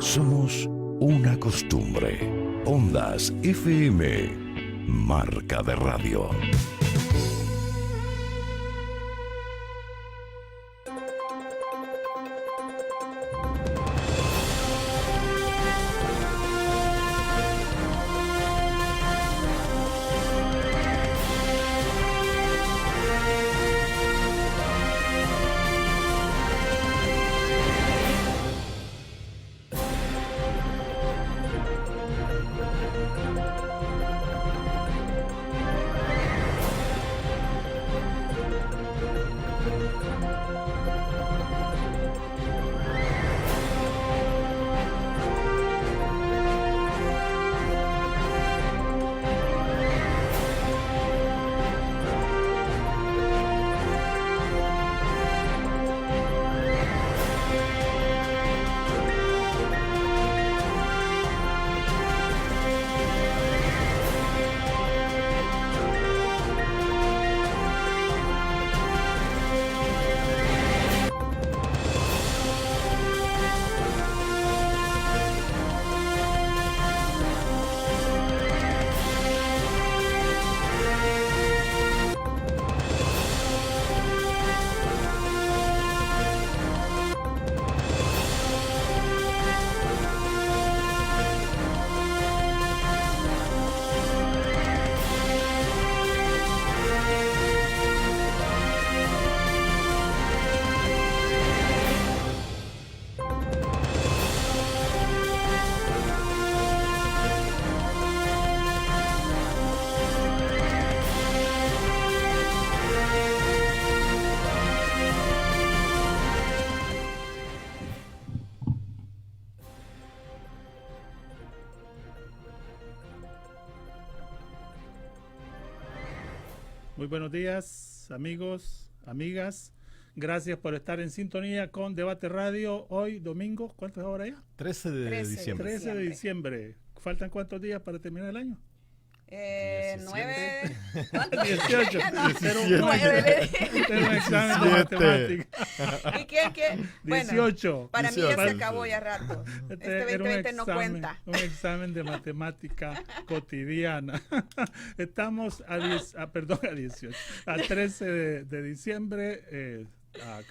Somos una costumbre. Ondas FM, marca de radio. Muy buenos días, amigos, amigas. Gracias por estar en sintonía con Debate Radio. Hoy, domingo, ¿cuánto es ahora ya? 13 de diciembre. 13 de diciembre. ¿Faltan cuántos días para terminar el año? 9. 18. Tengo un examen de matemática. ¿Y qué? Bueno, 18. para mí ya se acabó ya rato. Este Era un 2020 no examen, cuenta. Un examen de matemática cotidiana. Estamos a 18, a 13 de diciembre,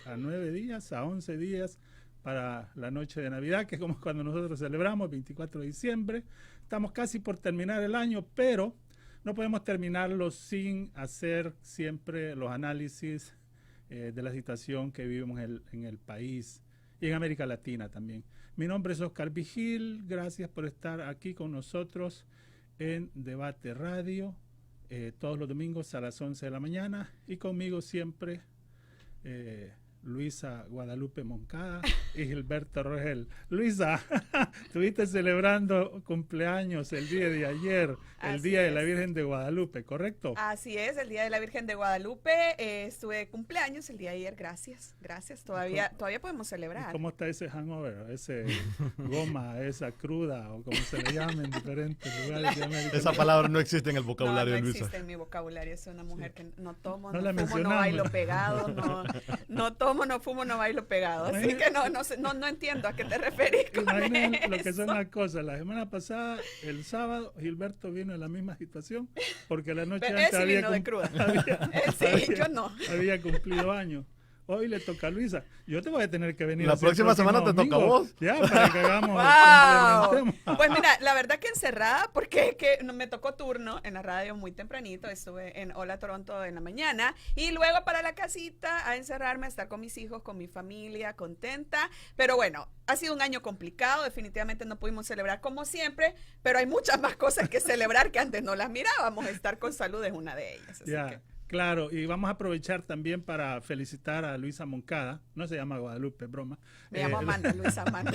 a 9 días, a 11 días para la noche de Navidad, que es como cuando nosotros celebramos, 24 de diciembre. Estamos casi por terminar el año, pero no podemos terminarlo sin hacer siempre los análisis de la situación que vivimos en el país y en América Latina también. Mi nombre es Oscar Vigil, gracias por estar aquí con nosotros en Debate Radio, todos los domingos a las 11 de la mañana, y conmigo siempre Luisa Guadalupe Moncada y Gilberto Rogel. Luisa, estuviste celebrando cumpleaños el día de ayer, el Día de la Virgen de Guadalupe, ¿correcto? Así es, el Día de la Virgen de Guadalupe. Estuve de cumpleaños el día de ayer, gracias. Todavía podemos celebrar. ¿Cómo está ese hangover, ese goma, esa cruda, o como se le llama en diferentes lugares de América? Esa palabra no existe en el vocabulario de no Luisa. existe en mi vocabulario. Soy una mujer que no tomo, No la fumo, no mencionamos. bailo pegado, no tomo, no fumo, no bailo pegado. Así que no entiendo a qué te referís con Imaginen lo que eso. son las cosas. La semana pasada, el sábado, Gilberto vino en la misma situación, porque la noche Pero antes él sí había, vino de cruda. Yo no. había cumplido años. Hoy le toca a Luisa. Yo te voy a tener que venir. La próxima semana te toca a vos. Ya, para que hagamos. Wow. complementemos. Pues mira, la verdad que encerrada, porque que me tocó turno en la radio muy tempranito. Estuve en Hola Toronto en la mañana y luego para la casita a encerrarme, a estar con mis hijos, con mi familia, contenta. Pero bueno, ha sido un año complicado. Definitivamente no pudimos celebrar como siempre, pero hay muchas más cosas que celebrar que antes no las mirábamos. Estar con salud es una de ellas. Así Ya. que Claro, y vamos a aprovechar también para felicitar a Luisa Moncada, no se llama Guadalupe, broma. me llamo Amanda, Luisa Amanda.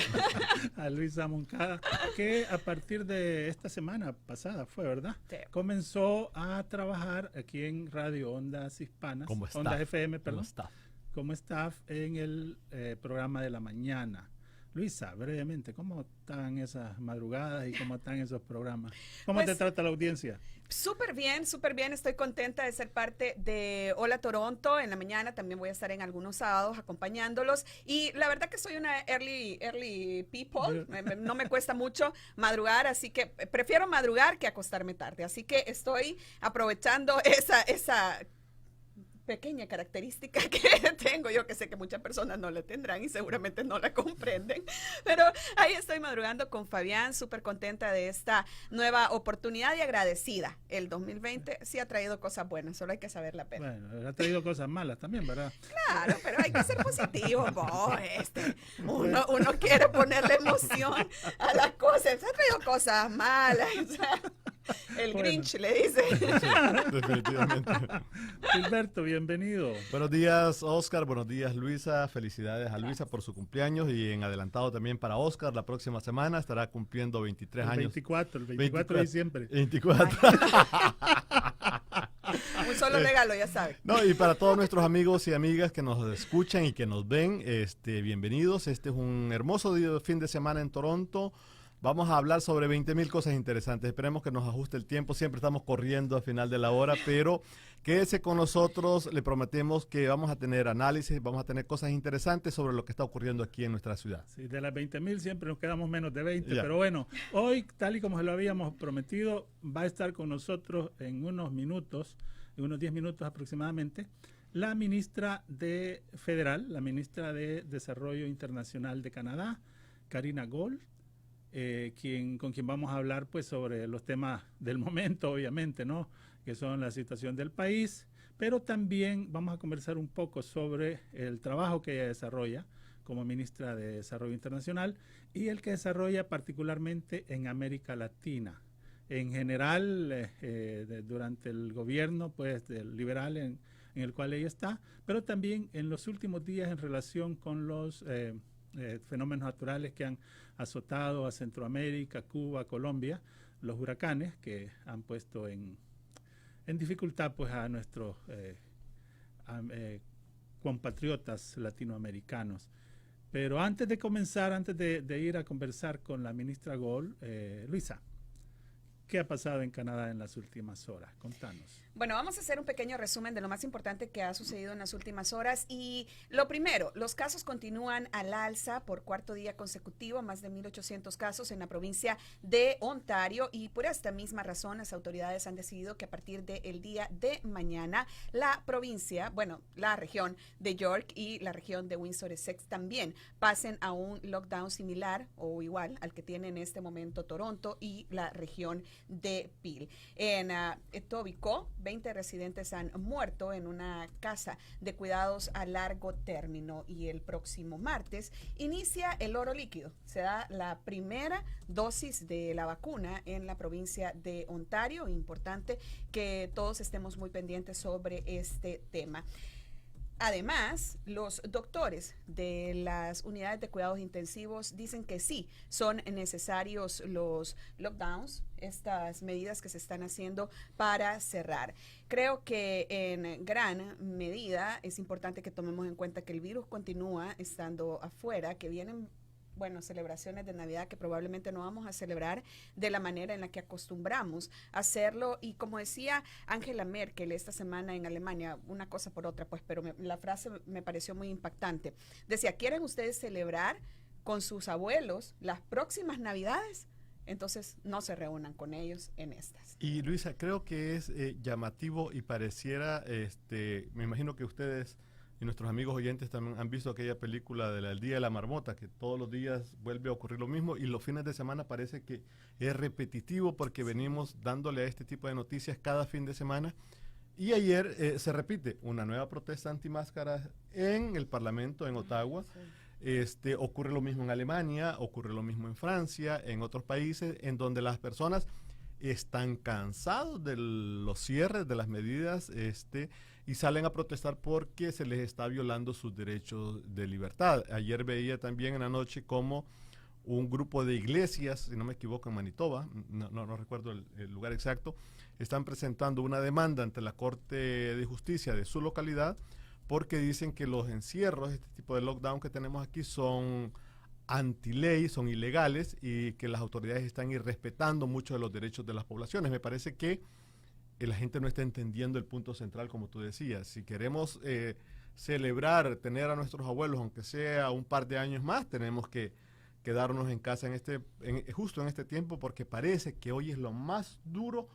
A Luisa Moncada, que a partir de esta semana pasada fue, ¿verdad? Sí. Comenzó a trabajar aquí en Radio Ondas Hispanas, Como staff. Ondas FM, perdón, Como staff. como staff en el programa de la mañana. Luisa, brevemente, ¿cómo están esas madrugadas y cómo están esos programas? ¿Cómo Pues, te trata la audiencia? súper bien, súper bien. Estoy contenta de ser parte de Hola Toronto. En la mañana también voy a estar en algunos sábados acompañándolos. Y la verdad que soy una early people. No me cuesta mucho madrugar, así que prefiero madrugar que acostarme tarde. Así que estoy aprovechando esa pequeña característica que tengo yo, que sé que muchas personas no la tendrán y seguramente no la comprenden, pero ahí estoy madrugando con Fabián, súper contenta de esta nueva oportunidad y agradecida. El 2020 sí ha traído cosas buenas, solo hay que saber la pena. Bueno, ha traído cosas malas también, ¿verdad? Claro, pero hay que ser positivo, uno quiere ponerle emoción a las cosas, ha traído cosas malas, o sea, el Bueno. Grinch le dice. Definitivamente. Gilberto, bienvenido. Buenos días, Oscar. Buenos días, Luisa. Felicidades a Luisa por su cumpleaños y en adelantado también para Oscar. La próxima semana estará cumpliendo 23 El años. 24 de diciembre. 24. Un solo regalo, ya sabe. No, y para todos nuestros amigos y amigas que nos escuchan y que nos ven, bienvenidos. Este es un hermoso fin de semana en Toronto. Vamos a hablar sobre 20,000 cosas interesantes. Esperemos que nos ajuste el tiempo. Siempre estamos corriendo al final de la hora, pero quédese con nosotros. Le prometemos que vamos a tener análisis, vamos a tener cosas interesantes sobre lo que está ocurriendo aquí en nuestra ciudad. Sí, de las 20,000 siempre nos quedamos menos de 20, Ya. pero bueno, hoy, tal y como se lo habíamos prometido, va a estar con nosotros en unos minutos, en unos 10 minutos aproximadamente, la ministra la ministra de Desarrollo Internacional de Canadá, Karina Gold, con quien vamos a hablar pues sobre los temas del momento, obviamente, ¿no? Que son la situación del país, pero también vamos a conversar un poco sobre el trabajo que ella desarrolla como ministra de Desarrollo Internacional y el que desarrolla particularmente en América Latina. En general, durante el gobierno pues, del liberal en el cual ella está, pero también en los últimos días en relación con los fenómenos naturales que han azotado a Centroamérica, Cuba, Colombia, los huracanes que han puesto en dificultad pues a nuestros compatriotas latinoamericanos. Pero antes de comenzar, antes de ir a conversar con la ministra Gold, Luisa, ¿qué ha pasado en Canadá en las últimas horas? Contanos. Bueno, vamos a hacer un pequeño resumen de lo más importante que ha sucedido en las últimas horas. Y lo primero, los casos continúan al alza por cuarto día consecutivo, más de 1,800 casos en la provincia de Ontario. Y por esta misma razón, las autoridades han decidido que a partir del día de mañana, la provincia, bueno, la región de York y la región de Windsor-Essex también pasen a un lockdown similar o igual al que tiene en este momento Toronto y la región de Peel. En Etobicoke, 20 residentes han muerto en una casa de cuidados a largo término y el próximo martes inicia el oro líquido. Se da la primera dosis de la vacuna en la provincia de Ontario. Importante que todos estemos muy pendientes sobre este tema. Además, los doctores de las unidades de cuidados intensivos dicen que sí, son necesarios los lockdowns, estas medidas que se están haciendo para cerrar. Creo que en gran medida es importante que tomemos en cuenta que el virus continúa estando afuera, que vienen celebraciones de Navidad que probablemente no vamos a celebrar de la manera en la que acostumbramos a hacerlo. Y como decía Angela Merkel esta semana en Alemania, una cosa por otra, pues, pero la frase me pareció muy impactante. Decía, ¿quieren ustedes celebrar con sus abuelos las próximas Navidades? Entonces no se reúnan con ellos en estas. Y Luisa, creo que es llamativo y pareciera, me imagino que ustedes y nuestros amigos oyentes también han visto aquella película del Día de la Marmota, que todos los días vuelve a ocurrir lo mismo y los fines de semana parece que es repetitivo porque venimos dándole a este tipo de noticias cada fin de semana. Y ayer se repite una nueva protesta antimáscaras en el Parlamento en Ottawa. Ocurre lo mismo en Alemania, ocurre lo mismo en Francia, en otros países en donde las personas están cansados de los cierres, de las medidas, y salen a protestar porque se les está violando sus derechos de libertad. Ayer veía también en la noche como un grupo de iglesias, si no me equivoco, en Manitoba, no recuerdo el lugar exacto, están presentando una demanda ante la Corte de Justicia de su localidad porque dicen que los encierros, este tipo de lockdown que tenemos aquí son antiley, son ilegales y que las autoridades están irrespetando mucho de los derechos de las poblaciones. Me parece que la gente no está entendiendo el punto central, como tú decías. Si queremos celebrar, tener a nuestros abuelos, aunque sea un par de años más, tenemos que quedarnos en casa justo en este tiempo, porque parece que hoy es lo más duro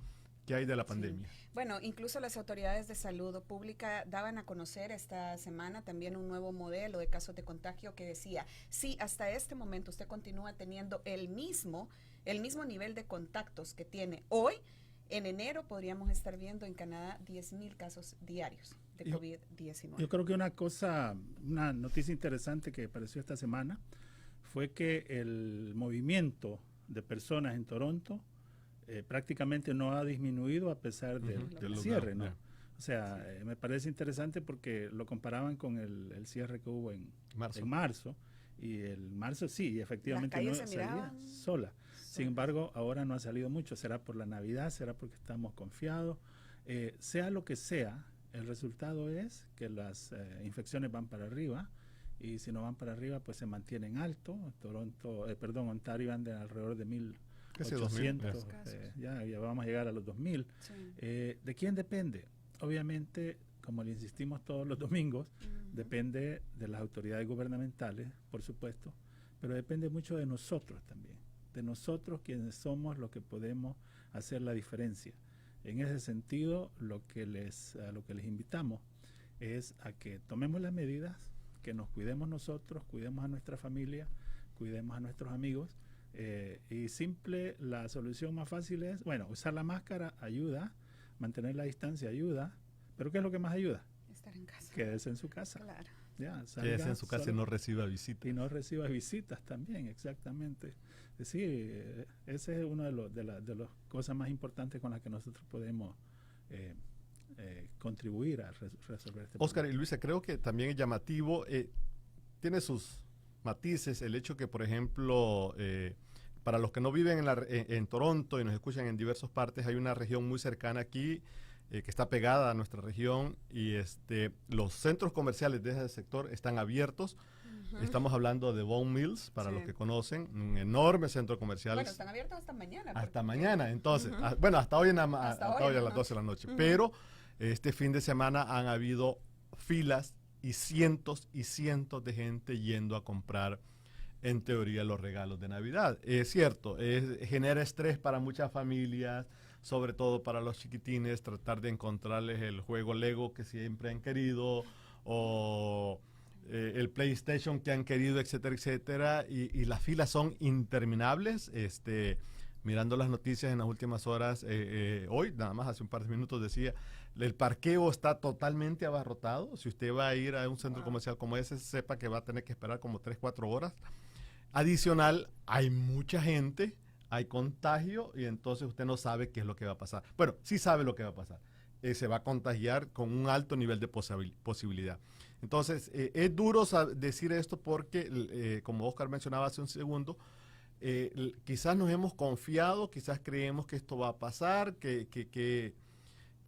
que hay de la pandemia. Sí. Bueno, incluso las autoridades de salud pública daban a conocer esta semana también un nuevo modelo de casos de contagio que decía, si hasta este momento usted continúa teniendo el mismo nivel de contactos que tiene hoy, en enero podríamos estar viendo en Canadá 10,000 casos diarios de COVID-19. Yo creo que una noticia interesante que apareció esta semana fue que el movimiento de personas en Toronto prácticamente no ha disminuido a pesar del cierre, ¿no? O sea, me parece interesante porque lo comparaban con el cierre que hubo en marzo. Y el marzo sí, efectivamente no salía sola. Sin embargo, ahora no ha salido mucho. ¿Será por la Navidad? ¿Será porque estamos confiados? Sea lo que sea, el resultado es que las infecciones van para arriba. Y si no van para arriba, pues se mantienen alto. Ontario anda alrededor de 1,800. Ya vamos a llegar a los 2,000. Sí. ¿De quién depende? Obviamente, como le insistimos todos los domingos, depende de las autoridades gubernamentales, por supuesto, pero depende mucho de nosotros también, de nosotros quienes somos los que podemos hacer la diferencia. En ese sentido, a lo que les invitamos es a que tomemos las medidas, que nos cuidemos nosotros, cuidemos a nuestra familia, cuidemos a nuestros amigos, y la solución más fácil es, usar la máscara ayuda, mantener la distancia ayuda, pero ¿qué es lo que más ayuda? Estar en casa. Quédese en su casa. Claro. Quédese en su casa y no reciba visitas. Y no reciba visitas también, exactamente. Sí, ese es uno de las cosas más importantes con las que nosotros podemos contribuir a resolver este Oscar problema. y Luisa, creo que también es llamativo, tiene sus matices el hecho que, por ejemplo, para los que no viven en Toronto y nos escuchan en diversas partes, hay una región muy cercana aquí que está pegada a nuestra región y los centros comerciales de ese sector están abiertos. Estamos hablando de Vaughan Mills, para los que conocen, un enorme centro comercial. Bueno, están abiertos hasta mañana. Hasta mañana, entonces. Hasta hoy, hasta hoy a las 12 de la noche. Pero este fin de semana han habido filas y cientos de gente yendo a comprar, en teoría, los regalos de Navidad. Es cierto, genera estrés para muchas familias, sobre todo para los chiquitines, tratar de encontrarles el juego Lego que siempre han querido, o el PlayStation que han querido, etcétera, etcétera, y las filas son interminables. Mirando las noticias en las últimas horas, hoy, nada más hace un par de minutos decía, el parqueo está totalmente abarrotado. Si usted va a ir a un centro comercial como ese, sepa que va a tener que esperar como 3-4 horas. Adicional, hay mucha gente, hay contagio y entonces usted no sabe qué es lo que va a pasar. Bueno, sí sabe lo que va a pasar. Se va a contagiar con un alto nivel de posibilidad. Entonces, es duro decir esto porque, como Oscar mencionaba hace un segundo, quizás nos hemos confiado, quizás creemos que esto va a pasar, que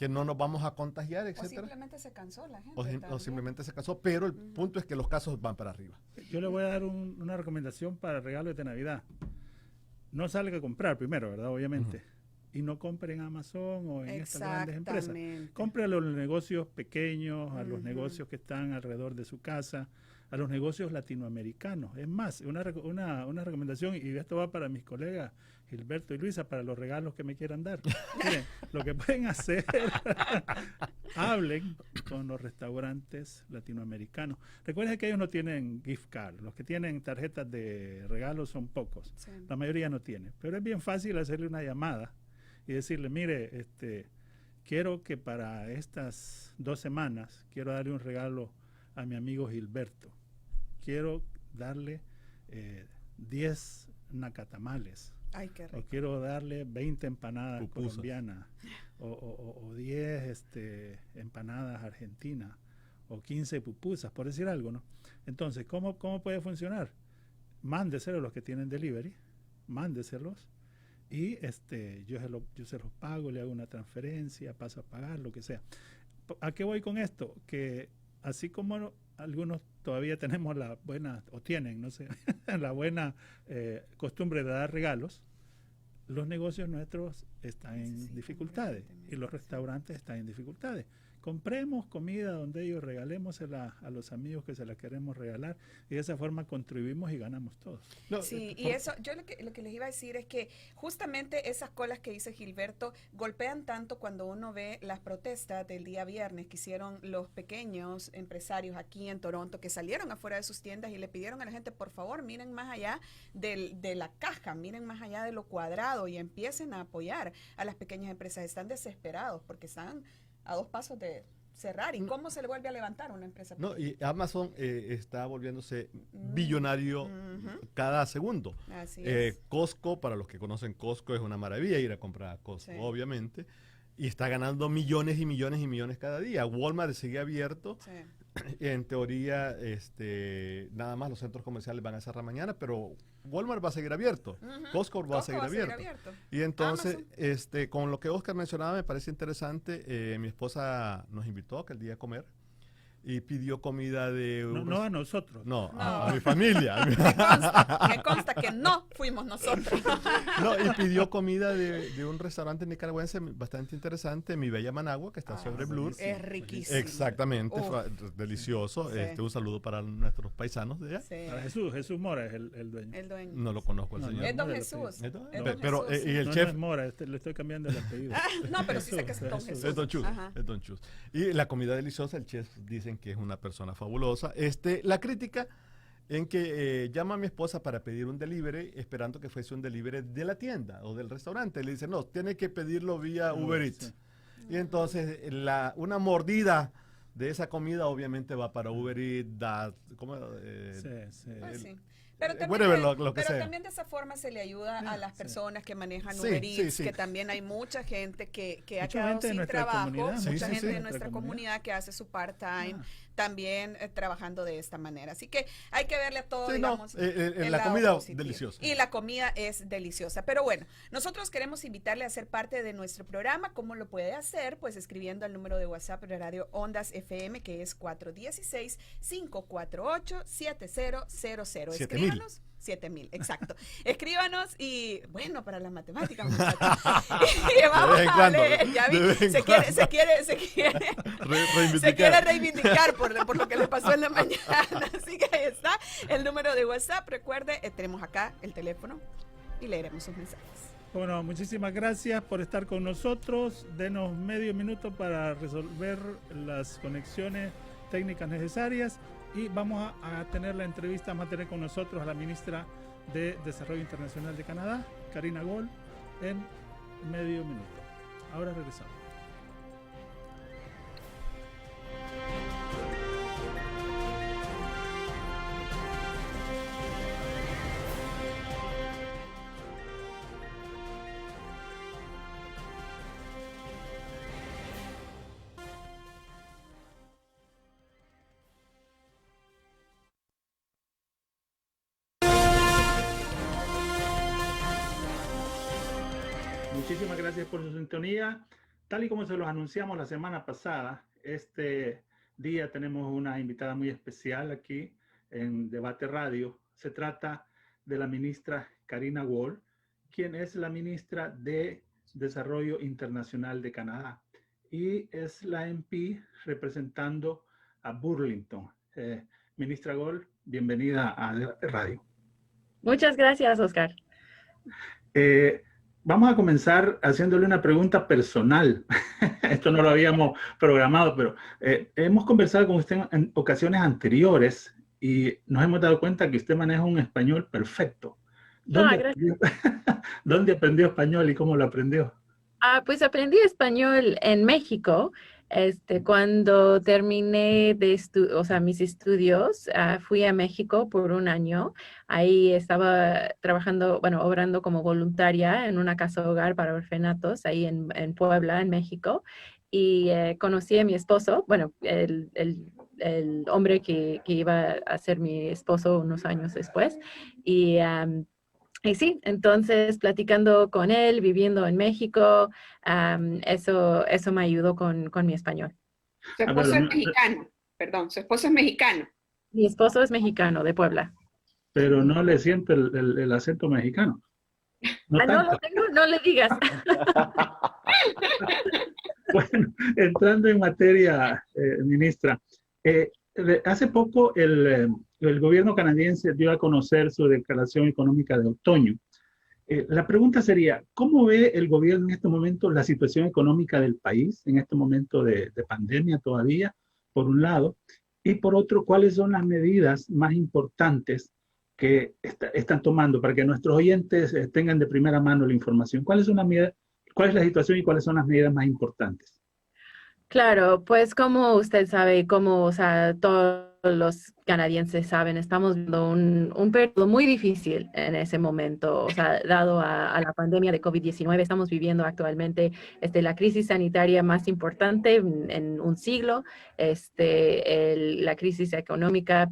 no nos vamos a contagiar, etcétera. O simplemente se cansó la gente. O simplemente se cansó, pero el punto es que los casos van para arriba. Yo le voy a dar una recomendación para regalos de Navidad. No salga a comprar primero, ¿verdad? Obviamente. Y no compre en Amazon o en estas grandes empresas. Compre a los negocios pequeños, a los negocios que están alrededor de su casa, a los negocios latinoamericanos. Es más, una recomendación, y esto va para mis colegas Gilberto y Luisa, para los regalos que me quieran dar. Miren, lo que pueden hacer, hablen con los restaurantes latinoamericanos. Recuerden que ellos no tienen gift card, los que tienen tarjetas de regalos son pocos. Sí. La mayoría no tiene, pero es bien fácil hacerle una llamada y decirle, mire, quiero que para estas 2 semanas, quiero darle un regalo a mi amigo Gilberto. Quiero darle 10 nacatamales. Ay, qué rico. O quiero darle 20 empanadas colombianas. O 10 empanadas argentinas. O 15 pupusas, por decir algo, ¿no? Entonces, ¿cómo puede funcionar? Mándeselos a los que tienen delivery. Mándeselos. Y yo se los pago, le hago una transferencia, paso a pagar, lo que sea. ¿A qué voy con esto? Que así como algunos todavía tenemos la buena, o tienen, no sé, la buena costumbre de dar regalos, los negocios nuestros están en dificultades y los restaurantes están en dificultades. Compremos comida donde ellos, regalémosela a los amigos que se la queremos regalar y de esa forma contribuimos y ganamos todos. No, Sí, y eso, yo lo que les iba a decir es que justamente esas colas que dice Gilberto golpean tanto cuando uno ve las protestas del día viernes que hicieron los pequeños empresarios aquí en Toronto, que salieron afuera de sus tiendas y le pidieron a la gente, por favor, miren más allá de la caja, miren más allá de lo cuadrado y empiecen a apoyar a las pequeñas empresas. Están desesperados porque están a 2 pasos de cerrar. ¿Y cómo se le vuelve a levantar una empresa? No, y Amazon está volviéndose billonario cada segundo. Así es. Costco, para los que conocen Costco, es una maravilla ir a comprar a Costco, Sí. obviamente. Y está ganando millones y millones y millones cada día. Walmart sigue abierto. Sí. En teoría, nada más los centros comerciales van a cerrar mañana, pero Walmart va a seguir abierto. Ujú. Costco va a seguir abierto. Y entonces, con lo que Oscar mencionaba, me parece interesante. Mi esposa nos invitó aquel día a comer y pidió comida de... No a nosotros. No, No. a mi familia. Me consta que no fuimos nosotros. No, y pidió comida de un restaurante nicaragüense bastante interesante, Mi Bella Managua, que está sobre Blur. Es riquísimo. Exactamente, Uf. delicioso. Sí. Un saludo para nuestros paisanos de allá. Sí. Para Jesús Mora es el dueño. El dueño. No lo conozco el No, señor. no. Es Don No, Jesús. ¿Es don- Es Pe- Don pero, Jesús. y el No, chef no es Mora, le estoy cambiando el apellido. No, pero sí sé que es Don Jesús. es Don Chus. Ajá. Es Don Chus. Y la comida deliciosa, el chef dicen que es una persona fabulosa. La crítica en que llama a mi esposa para pedir un delivery, esperando que fuese un delivery de la tienda o del restaurante. Le dice, no, tiene que pedirlo vía Uber Eats. Sí. Y entonces una mordida de esa comida obviamente va para Uber Eats, Sí. Pues sí. Pero también, whatever, lo que sea. también de esa forma se le ayuda a las Sí. personas que manejan Sí, Uber sí, Eats, sí. que también hay mucha gente que ha Mucha quedado gente de sin nuestra trabajo, comunidad, Sí, mucha sí, gente sí. de nuestra comunidad que hace su part-time, Ah. también trabajando de esta manera. Así que hay que verle a todo, Sí, no, digamos, la el lado comida positivo. deliciosa. Y la comida es deliciosa. Pero bueno, nosotros queremos invitarle a ser parte de nuestro programa. ¿Cómo lo puede hacer? Pues escribiendo al número de WhatsApp de Radio Ondas FM, que es 416-548-7000. 7,000. Escríbanos. 7,000, exacto. Escríbanos y, bueno, para las matemáticas, muchachos. Y vamos De vez en a cuando, leer, ya vi, de vez en se quiere reivindicar por lo que le pasó en la mañana. Así que ahí está el número de WhatsApp. Recuerde, tenemos acá el teléfono y leeremos sus mensajes. Bueno, muchísimas gracias por estar con nosotros. Denos medio minuto para resolver las conexiones técnicas necesarias y vamos a tener la entrevista, vamos a tener con nosotros a la ministra de Desarrollo Internacional de Canadá, Karina Gold, en medio minuto. Ahora regresamos. Muchísimas gracias por su sintonía. Tal y como se los anunciamos la semana pasada, este día tenemos una invitada muy especial aquí en Debate Radio. Se trata de la ministra Karina Wall, quien es la ministra de Desarrollo Internacional de Canadá y es la MP representando a Burlington. Ministra Wall, bienvenida a Debate Radio. Muchas gracias, Oscar. Vamos a comenzar haciéndole una pregunta personal. Esto no lo habíamos programado, pero hemos conversado con usted en ocasiones anteriores y nos hemos dado cuenta que usted maneja un español perfecto. ¿Dónde aprendió español y cómo lo aprendió? Pues aprendí español en México. Cuando terminé mis estudios, fui a México por un año. Ahí estaba trabajando, obrando como voluntaria en una casa hogar para orfanatos, ahí en Puebla, en México. Y conocí a mi esposo, el hombre que iba a ser mi esposo unos años después. Y sí, entonces platicando con él, viviendo en México, eso me ayudó con mi español. Su esposo es mexicano. Perdón, su esposo es mexicano. Mi esposo es mexicano, de Puebla. Pero no le siento el acento mexicano. No Ah, no tanto. lo tengo, no le digas. Bueno, entrando en materia, ministra, hace poco el gobierno canadiense dio a conocer su declaración económica de otoño. La pregunta sería, ¿cómo ve el gobierno en este momento la situación económica del país, en este momento de pandemia todavía, por un lado? Y por otro, ¿cuáles son las medidas más importantes que están tomando para que nuestros oyentes tengan de primera mano la información? ¿Cuál es la situación y cuáles son las medidas más importantes? Claro, pues como usted sabe, como o sea, todos los canadienses saben, estamos viendo un periodo muy difícil en ese momento, o sea, dado a la pandemia de COVID-19, estamos viviendo actualmente la crisis sanitaria más importante en un siglo, la crisis económica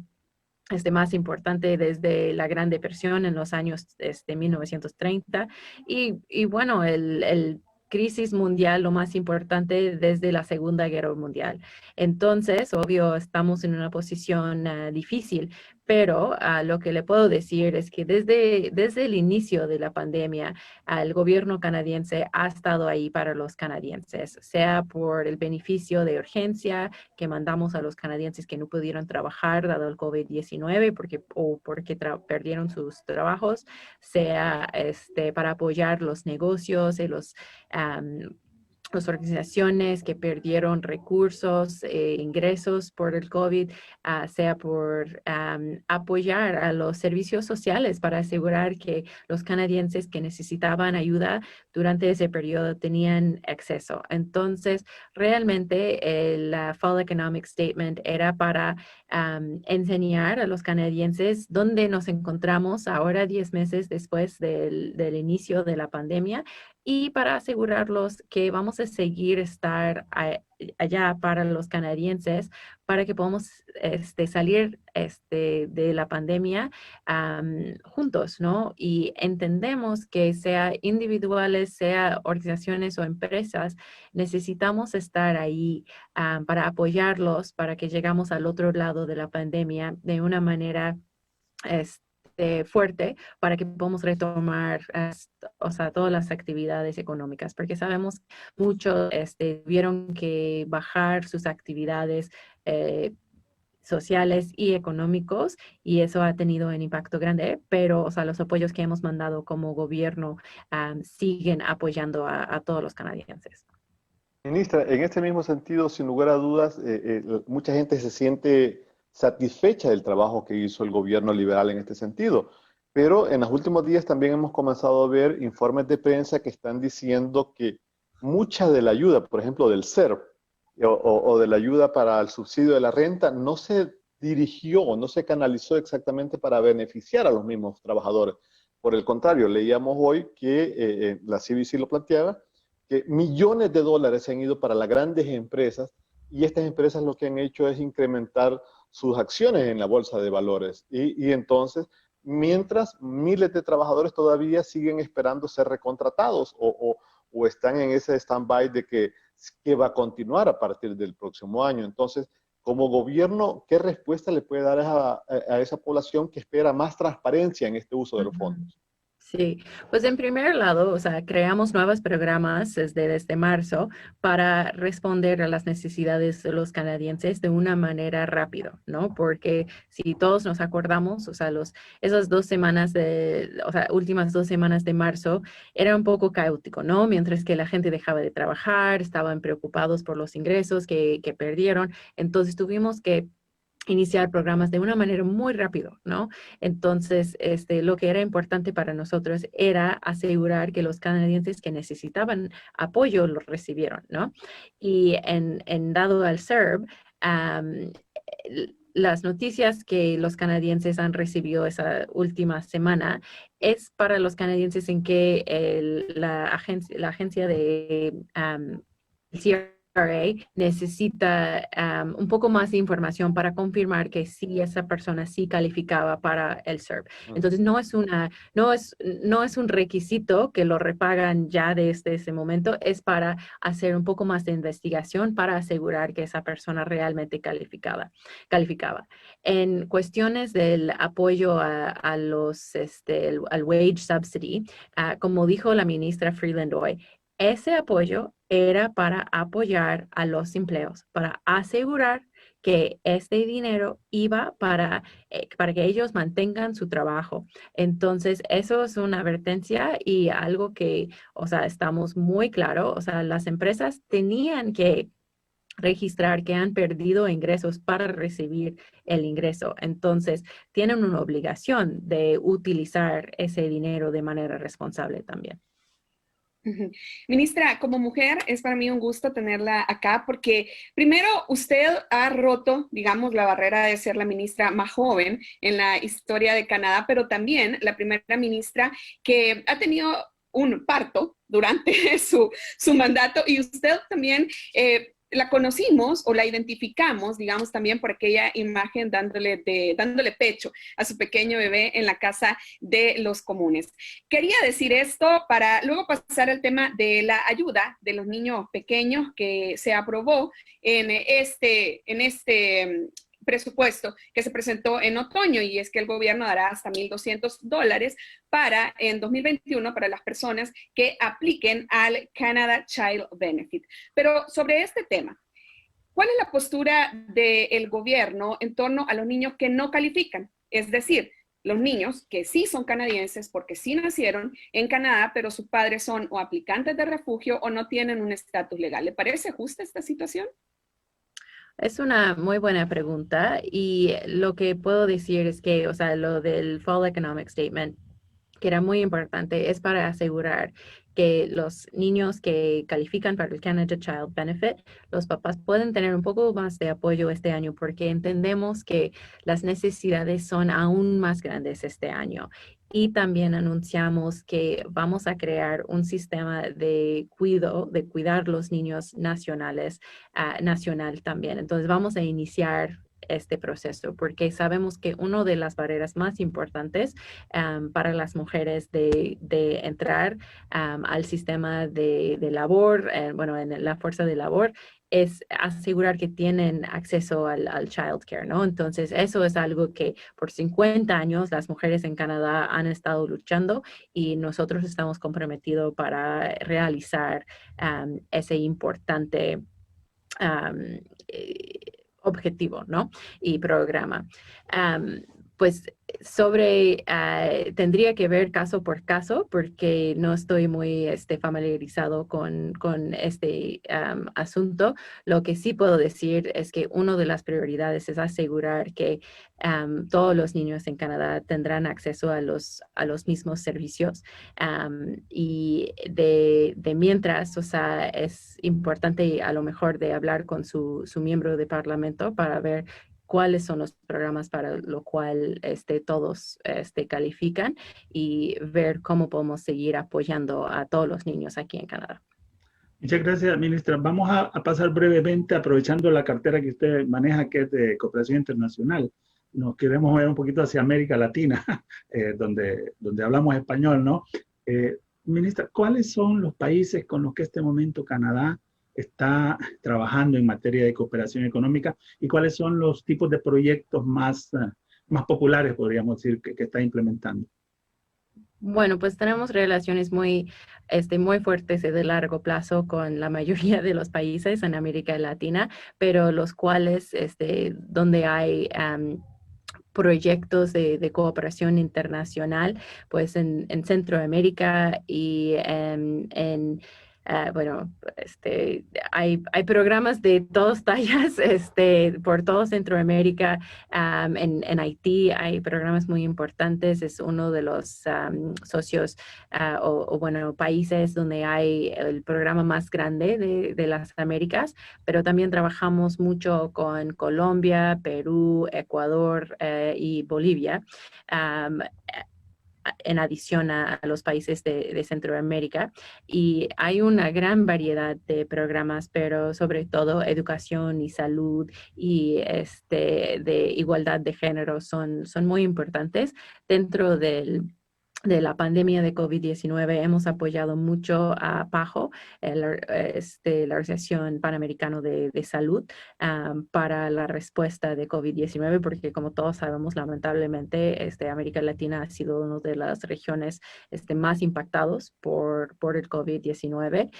más importante desde la Gran Depresión en los años 1930 y bueno, el crisis mundial lo más importante desde la Segunda Guerra Mundial. Entonces, obvio, estamos en una posición difícil, pero lo que le puedo decir es que desde el inicio de la pandemia, el gobierno canadiense ha estado ahí para los canadienses, sea por el beneficio de urgencia que mandamos a los canadienses que no pudieron trabajar dado el COVID-19 porque perdieron sus trabajos, sea para apoyar los negocios y las organizaciones que perdieron recursos, ingresos por el COVID, sea por apoyar a los servicios sociales para asegurar que los canadienses que necesitaban ayuda durante ese periodo tenían acceso. Entonces, realmente el Fall Economic Statement era para enseñar a los canadienses dónde nos encontramos ahora 10 meses después del inicio de la pandemia y para asegurarlos que vamos a seguir estar allá para los canadienses para que podamos salir de la pandemia juntos, ¿no? Y entendemos que sea individuales, sea organizaciones o empresas, necesitamos estar ahí para apoyarlos, para que llegamos al otro lado de la pandemia de una manera fuerte para que podamos retomar o sea, todas las actividades económicas, porque sabemos muchos tuvieron que bajar sus actividades sociales y económicos y eso ha tenido un impacto grande, pero o sea, los apoyos que hemos mandado como gobierno siguen apoyando a todos los canadienses. Ministra, en este mismo sentido, sin lugar a dudas, mucha gente se siente satisfecha del trabajo que hizo el gobierno liberal en este sentido. Pero en los últimos días también hemos comenzado a ver informes de prensa que están diciendo que mucha de la ayuda, por ejemplo, del CERB o de la ayuda para el subsidio de la renta, no se dirigió, no se canalizó exactamente para beneficiar a los mismos trabajadores. Por el contrario, leíamos hoy que la CBC lo planteaba, que millones de dólares se han ido para las grandes empresas y estas empresas lo que han hecho es incrementar sus acciones en la bolsa de valores. Y entonces, mientras miles de trabajadores todavía siguen esperando ser recontratados o están en ese stand-by de que va a continuar a partir del próximo año. Entonces, como gobierno, ¿qué respuesta le puede dar a esa población que espera más transparencia en este uso de los fondos? Sí, pues en primer lado, o sea, creamos nuevos programas desde marzo para responder a las necesidades de los canadienses de una manera rápida, ¿no? Porque si todos nos acordamos, o sea, esas 2 semanas o sea, últimas 2 semanas de marzo era un poco caótico, ¿no? Mientras que la gente dejaba de trabajar, estaban preocupados por los ingresos que perdieron, entonces tuvimos que iniciar programas de una manera muy rápido, ¿no? Entonces, lo que era importante para nosotros era asegurar que los canadienses que necesitaban apoyo lo recibieron, ¿no? Y en dado al CERB, las noticias que los canadienses han recibido esa última semana es para los canadienses en que la agencia de necesita un poco más de información para confirmar que sí esa persona sí calificaba para el SERP. Entonces no es un requisito que lo repagan ya desde ese momento, es para hacer un poco más de investigación para asegurar que esa persona realmente calificaba. En cuestiones del apoyo a los, al wage subsidy, como dijo la ministra Freeland hoy, ese apoyo era para apoyar a los empleos, para asegurar que este dinero iba para que ellos mantengan su trabajo. Entonces, eso es una advertencia y algo que, o sea, estamos muy claros, o sea, las empresas tenían que registrar que han perdido ingresos para recibir el ingreso. Entonces, tienen una obligación de utilizar ese dinero de manera responsable también. Ujú. Ministra, como mujer es para mí un gusto tenerla acá porque primero usted ha roto, digamos, la barrera de ser la ministra más joven en la historia de Canadá, pero también la primera ministra que ha tenido un parto durante su mandato y usted también la conocimos o la identificamos, digamos, también por aquella imagen dándole pecho a su pequeño bebé en la Casa de los Comunes. Quería decir esto para luego pasar al tema de la ayuda de los niños pequeños que se aprobó en este presupuesto que se presentó en otoño, y es que el gobierno dará hasta $1,200 en 2021 para las personas que apliquen al Canada Child Benefit. Pero sobre este tema, ¿cuál es la postura del gobierno en torno a los niños que no califican? Es decir, los niños que sí son canadienses porque sí nacieron en Canadá, pero sus padres son o aplicantes de refugio o no tienen un estatus legal. ¿Le parece justa esta situación? Es una muy buena pregunta y lo que puedo decir es que, o sea, lo del Fall Economic Statement, que era muy importante, es para asegurar que los niños que califican para el Canada Child Benefit, los papás pueden tener un poco más de apoyo este año porque entendemos que las necesidades son aún más grandes este año. Y también anunciamos que vamos a crear un sistema de cuidar los niños nacional también. Entonces vamos a iniciar este proceso porque sabemos que una de las barreras más importantes para las mujeres de entrar al sistema de labor, en la fuerza de labor, es asegurar que tienen acceso al child care, ¿no? Entonces, eso es algo que por 50 años las mujeres en Canadá han estado luchando y nosotros estamos comprometidos para realizar ese importante objetivo, ¿no? Y programa. Pues tendría que ver caso por caso porque no estoy muy familiarizado con este asunto. Lo que sí puedo decir es que una de las prioridades es asegurar que todos los niños en Canadá tendrán acceso a los mismos servicios. Y de mientras, o sea, es importante a lo mejor de hablar con su miembro de parlamento para ver cuáles son los programas para lo cual todos califican y ver cómo podemos seguir apoyando a todos los niños aquí en Canadá. Muchas gracias, ministra. Vamos a pasar brevemente, aprovechando la cartera que usted maneja, que es de cooperación internacional. Nos queremos mover un poquito hacia América Latina, donde hablamos español, ¿no? Ministra, ¿cuáles son los países con los que en este momento Canadá está trabajando en materia de cooperación económica y cuáles son los tipos de proyectos más populares, podríamos decir, que está implementando? Bueno, pues tenemos relaciones muy fuertes y de largo plazo con la mayoría de los países en América Latina, pero los cuales, donde hay proyectos de cooperación internacional, pues en Centroamérica y hay programas de todas tallas por todo Centroamérica. En Haití hay programas muy importantes. Es uno de los socios países donde hay el programa más grande de las Américas, pero también trabajamos mucho con Colombia, Perú, Ecuador y Bolivia. en adición a los países de Centroamérica. Y hay una gran variedad de programas, pero sobre todo educación y salud y de igualdad de género son muy importantes. Dentro de la pandemia de COVID-19 hemos apoyado mucho a PAHO, la Organización Panamericana de Salud, para la respuesta de COVID-19, porque como todos sabemos, lamentablemente, América Latina ha sido una de las regiones más impactados por el COVID-19.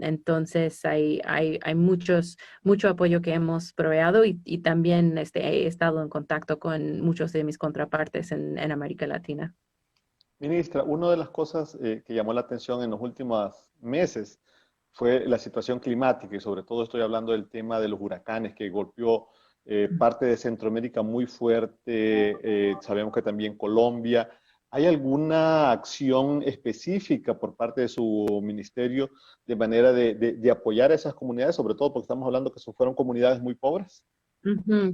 Entonces, hay mucho apoyo que hemos proveído y también he estado en contacto con muchos de mis contrapartes en América Latina. Ministra, una de las cosas que llamó la atención en los últimos meses fue la situación climática y sobre todo estoy hablando del tema de los huracanes que golpeó parte de Centroamérica muy fuerte, sabemos que también Colombia. ¿Hay alguna acción específica por parte de su ministerio de manera de apoyar a esas comunidades, sobre todo porque estamos hablando que fueron comunidades muy pobres?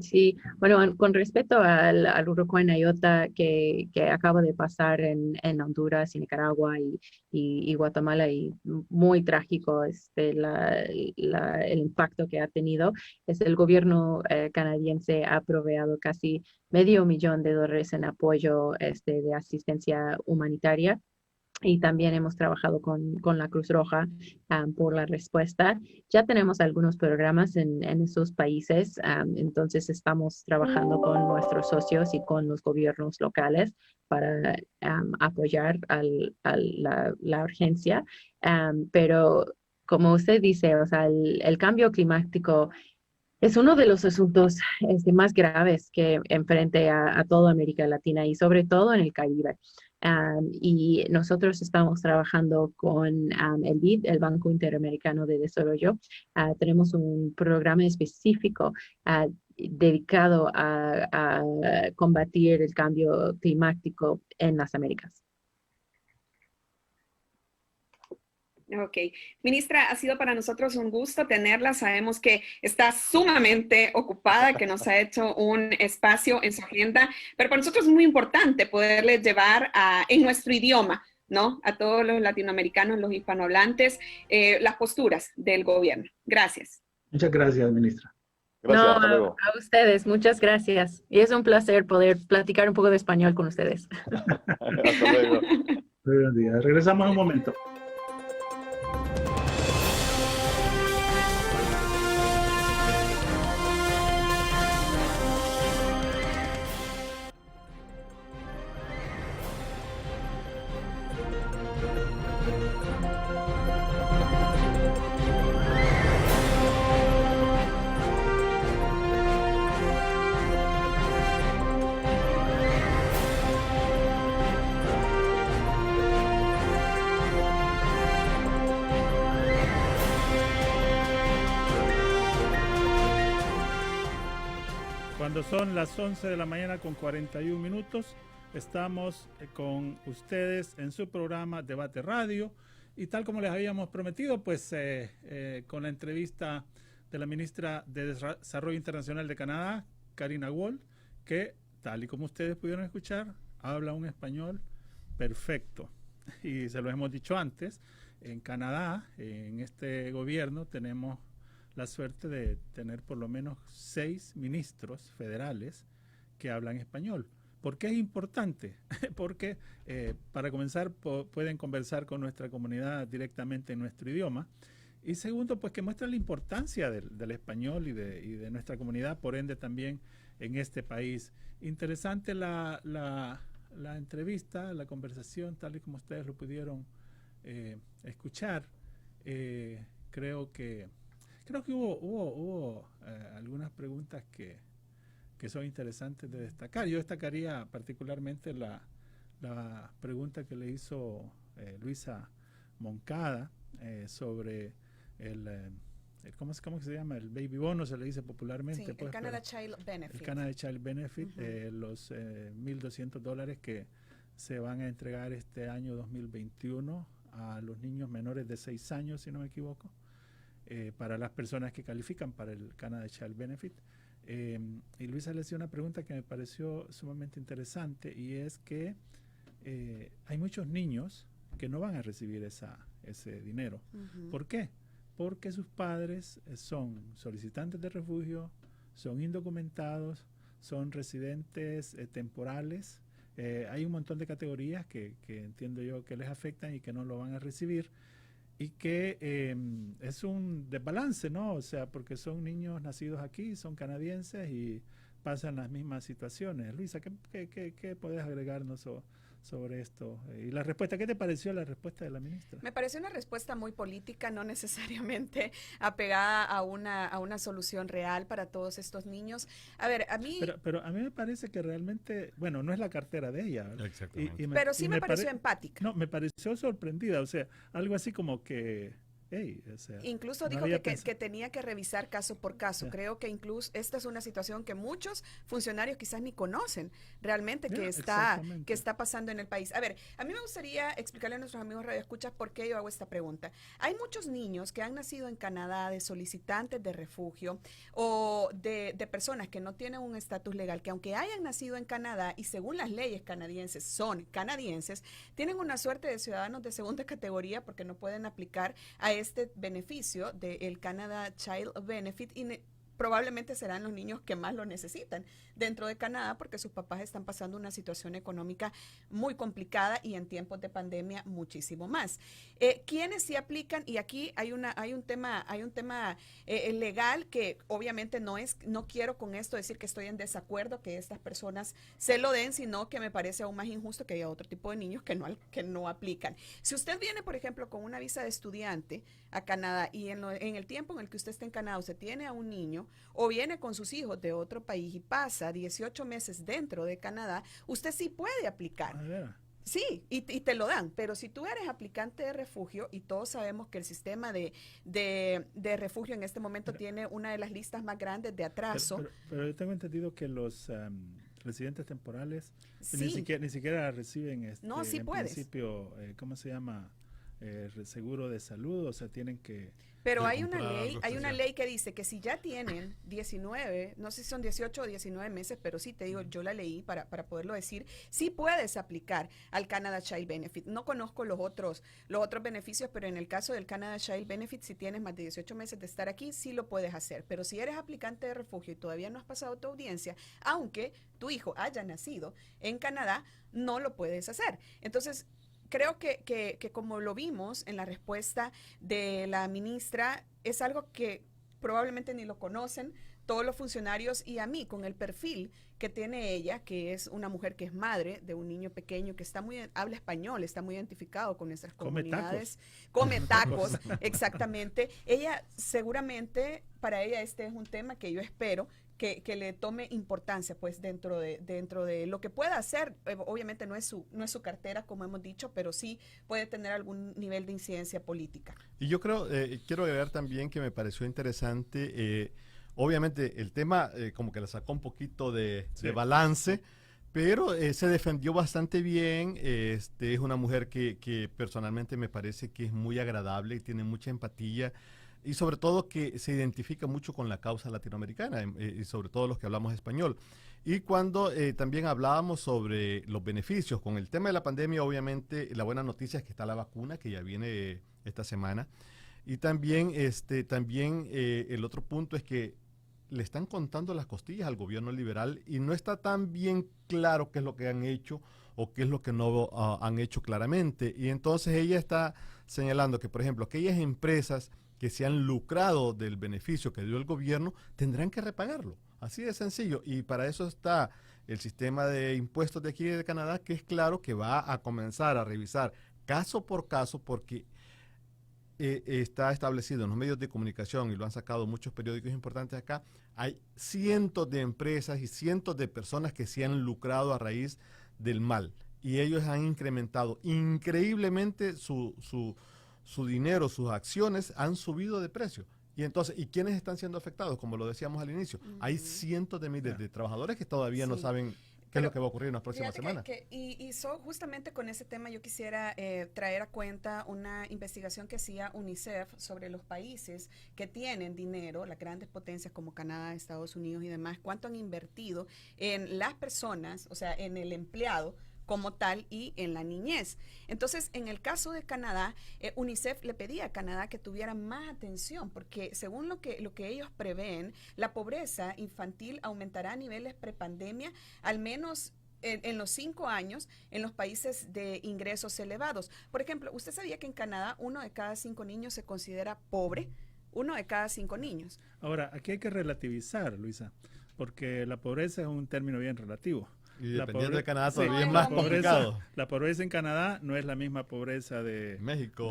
Sí, bueno, con respecto al huracán Iota que acaba de pasar en Honduras y Nicaragua y Guatemala, y muy trágico el impacto que ha tenido, el gobierno canadiense ha proveído casi $500,000 en apoyo de asistencia humanitaria. Y también hemos trabajado con la Cruz Roja por la respuesta. Ya tenemos algunos programas en esos países, entonces estamos trabajando con nuestros socios y con los gobiernos locales para apoyar la urgencia. Pero como usted dice, o sea, el cambio climático es uno de los asuntos más graves que enfrente a toda América Latina y sobre todo en el Caribe. Y nosotros estamos trabajando con el BID, el Banco Interamericano de Desarrollo. Tenemos un programa específico dedicado a combatir el cambio climático en las Américas. Ok. Ministra, ha sido para nosotros un gusto tenerla. Sabemos que está sumamente ocupada, que nos ha hecho un espacio en su agenda, pero para nosotros es muy importante poderle llevar en nuestro idioma, ¿no? A todos los latinoamericanos, los hispanohablantes, las posturas del gobierno. Gracias. Muchas gracias, ministra. Gracias, No, hasta luego. a ustedes, muchas gracias. Y es un placer poder platicar un poco de español con ustedes. Hasta luego. Muy buenos días. Regresamos en un momento. Cuando son las 11 de la mañana con 41 minutos, estamos con ustedes en su programa Debate Radio y tal como les habíamos prometido, pues con la entrevista de la ministra de Desarrollo Internacional de Canadá, Karina Wall, que tal y como ustedes pudieron escuchar, habla un español perfecto. Y se lo hemos dicho antes, en Canadá, en este gobierno, tenemos la suerte de tener por lo menos 6 ministros federales que hablan español. ¿Por qué es importante? Porque para comenzar pueden conversar con nuestra comunidad directamente en nuestro idioma. Y segundo, pues que muestra la importancia del español y de nuestra comunidad, por ende también en este país. Interesante la entrevista, la conversación, tal y como ustedes lo pudieron escuchar. Creo que hubo algunas preguntas que son interesantes de destacar. Yo destacaría particularmente la pregunta que le hizo Luisa Moncada sobre ¿cómo se llama? El baby bono, se le dice popularmente. Sí, pues, el Canada Child Benefit. El Canada Child Benefit, los $1,200 que se van a entregar este año 2021 a los niños menores de 6 años, si no me equivoco. Para las personas que califican para el Canada Child Benefit. Y Luisa le hacía una pregunta que me pareció sumamente interesante y es que hay muchos niños que no van a recibir ese dinero. ¿Por qué? Porque sus padres son solicitantes de refugio, son indocumentados, son residentes temporales. Hay un montón de categorías que entiendo yo que les afectan y que no lo van a recibir. Y que es un desbalance, ¿no? O sea, porque son niños nacidos aquí, son canadienses y pasan las mismas situaciones. Luisa, ¿qué puedes agregarnos sobre esto? Y la respuesta, ¿qué te pareció la respuesta de la ministra? Me pareció una respuesta muy política, no necesariamente apegada a una solución real para todos estos niños. A ver, a mí... Pero a mí me parece que realmente, bueno, no es la cartera de ella, ¿verdad? Exactamente. Pero sí me pareció empática. No, me pareció sorprendida, o sea, algo así como que... Hey, o sea, incluso no dijo había que tenía que revisar caso por caso. Yeah. Creo que incluso esta es una situación que muchos funcionarios quizás ni conocen realmente Yeah, que está pasando en el país. A ver, a mí me gustaría explicarle a nuestros amigos radioescuchas por qué yo hago esta pregunta. Hay muchos niños que han nacido en Canadá de solicitantes de refugio o de personas que no tienen un estatus legal, que aunque hayan nacido en Canadá y según las leyes canadienses son canadienses, tienen una suerte de ciudadanos de segunda categoría porque no pueden aplicar a este beneficio del Canada Child Benefit y probablemente serán los niños que más lo necesitan dentro de Canadá porque sus papás están pasando una situación económica muy complicada y en tiempos de pandemia muchísimo más. ¿Quiénes sí aplican? Y aquí hay un tema legal que obviamente no quiero con esto decir que estoy en desacuerdo que estas personas se lo den, sino que me parece aún más injusto que haya otro tipo de niños que no aplican. Si usted viene, por ejemplo, con una visa de estudiante a Canadá y en el tiempo en el que usted está en Canadá usted tiene a un niño o viene con sus hijos de otro país y pasa 18 meses dentro de Canadá, usted sí puede aplicar. Sí, y te lo dan, pero si tú eres aplicante de refugio, y todos sabemos que el sistema de refugio en este momento tiene una de las listas más grandes de atraso. Pero yo tengo entendido que los residentes temporales sí. ni siquiera reciben no, sí en puedes. principio, ¿cómo se llama? Seguro de salud, o sea, tienen que... Pero hay una ley que dice que si ya tienen 19, no sé si son 18 o 19 meses, pero sí te digo, yo la leí para poderlo decir, sí puedes aplicar al Canada Child Benefit. No conozco los otros beneficios, pero en el caso del Canada Child Benefit, si tienes más de 18 meses de estar aquí, sí lo puedes hacer. Pero si eres aplicante de refugio y todavía no has pasado tu audiencia, aunque tu hijo haya nacido en Canadá, no lo puedes hacer. Entonces, creo que como lo vimos en la respuesta de la ministra, es algo que probablemente ni lo conocen todos los funcionarios y a mí, con el perfil que tiene ella, que es una mujer que es madre de un niño pequeño que habla español, está muy identificado con nuestras comunidades. Come tacos, exactamente. Ella seguramente, para ella este es un tema que yo espero que le tome importancia pues dentro de lo que pueda hacer. Obviamente no es su cartera, como hemos dicho, pero sí puede tener algún nivel de incidencia política. Y yo creo, quiero agregar también que me pareció interesante, obviamente el tema como que le sacó un poquito de balance, pero se defendió bastante bien. Es una mujer que personalmente me parece que es muy agradable y tiene mucha empatía. Y sobre todo que se identifica mucho con la causa latinoamericana, y sobre todo los que hablamos español. Y cuando también hablábamos sobre los beneficios, con el tema de la pandemia, obviamente la buena noticia es que está la vacuna, que ya viene esta semana. Y también, el otro punto es que le están contando las costillas al gobierno liberal y no está tan bien claro qué es lo que han hecho o qué es lo que no han hecho claramente. Y entonces ella está señalando que, por ejemplo, aquellas empresas que se han lucrado del beneficio que dio el gobierno, tendrán que repagarlo. Así de sencillo. Y para eso está el sistema de impuestos de aquí de Canadá, que es claro que va a comenzar a revisar caso por caso, porque está establecido en los medios de comunicación, y lo han sacado muchos periódicos importantes acá, hay cientos de empresas y cientos de personas que se han lucrado a raíz del mal. Y ellos han incrementado increíblemente su dinero, sus acciones han subido de precio. Y entonces, ¿y quiénes están siendo afectados? Como lo decíamos al inicio, hay cientos de miles de trabajadores que todavía no saben qué es lo que va a ocurrir en las próximas semanas. Justamente con ese tema yo quisiera traer a cuenta una investigación que hacía UNICEF sobre los países que tienen dinero, las grandes potencias como Canadá, Estados Unidos y demás, cuánto han invertido en las personas, o sea, en el empleado, como tal y en la niñez. Entonces, en el caso de Canadá, UNICEF le pedía a Canadá que tuviera más atención, porque según lo que ellos prevén, la pobreza infantil aumentará a niveles prepandemia, al menos en los 5 años, en los países de ingresos elevados. Por ejemplo, ¿usted sabía que en Canadá 1 de cada 5 niños se considera pobre? 1 de cada 5 niños. Ahora, aquí hay que relativizar, Luisa, porque la pobreza es un término bien relativo. Y La dependiendo de pobre- Canadá Sí, todavía es la más pobreza- complicado. La pobreza en Canadá no es la misma pobreza de México.